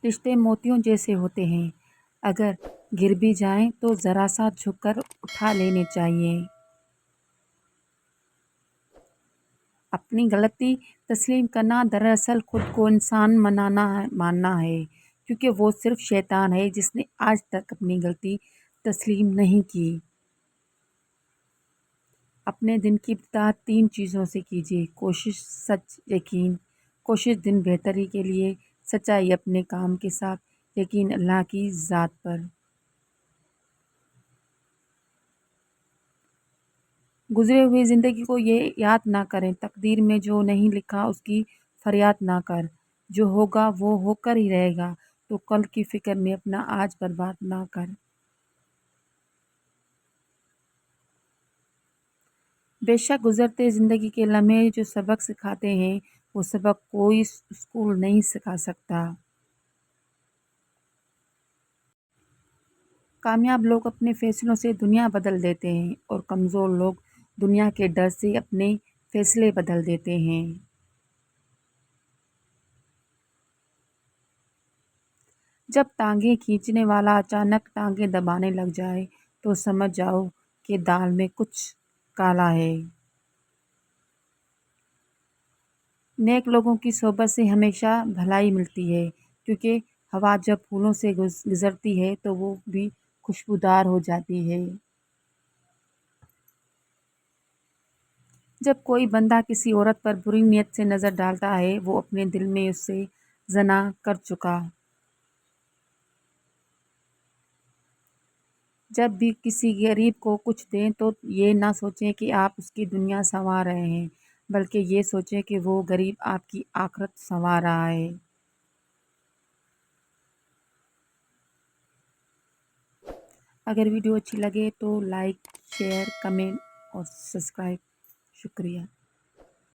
رشتے موتیوں جیسے ہوتے ہیں، اگر گر بھی جائیں تو ذرا سا جھک کر اٹھا لینے چاہیے۔ اپنی غلطی تسلیم کرنا دراصل خود کو انسان ماننا ہے، کیونکہ وہ صرف شیطان ہے جس نے آج تک اپنی غلطی تسلیم نہیں کی۔ اپنے دن کی ابتدا 3 چیزوں سے کیجیے: کوشش، سچ، یقین۔ کوشش دن بہتری کے لیے، سچائی اپنے کام کے ساتھ، یقین اللہ کی ذات پر۔ گزرے ہوئے زندگی کو یہ یاد نہ کریں، تقدیر میں جو نہیں لکھا اس کی فریاد نہ کر، جو ہوگا وہ ہو کر ہی رہے گا، تو کل کی فکر میں اپنا آج برباد نہ کر۔ بے شک گزرتے زندگی کے لمحے جو سبق سکھاتے ہیں، وہ سبق کوئی اسکول نہیں سکھا سکتا۔ کامیاب لوگ اپنے فیصلوں سے دنیا بدل دیتے ہیں اور کمزور لوگ دنیا کے ڈر سے اپنے فیصلے بدل دیتے ہیں۔ جب ٹانگیں کھینچنے والا اچانک ٹانگیں دبانے لگ جائے تو سمجھ جاؤ کہ دال میں کچھ کالا ہے۔ نیک لوگوں کی صحبت سے ہمیشہ بھلائی ملتی ہے، کیونکہ ہوا جب پھولوں سے گزرتی ہے تو وہ بھی خوشبودار ہو جاتی ہے۔ جب کوئی بندہ کسی عورت پر بری نیت سے نظر ڈالتا ہے، وہ اپنے دل میں اس سے زنا کر چکا۔ جب بھی کسی غریب کو کچھ دیں تو یہ نہ سوچیں کہ آپ اس کی دنیا سنوار رہے ہیں، بلکہ یہ سوچیں کہ وہ غریب آپ کی آخرت سنوار رہا ہے۔ اگر ویڈیو اچھی لگے تو لائک، شیئر، کمنٹ اور سبسکرائب۔ شکریہ۔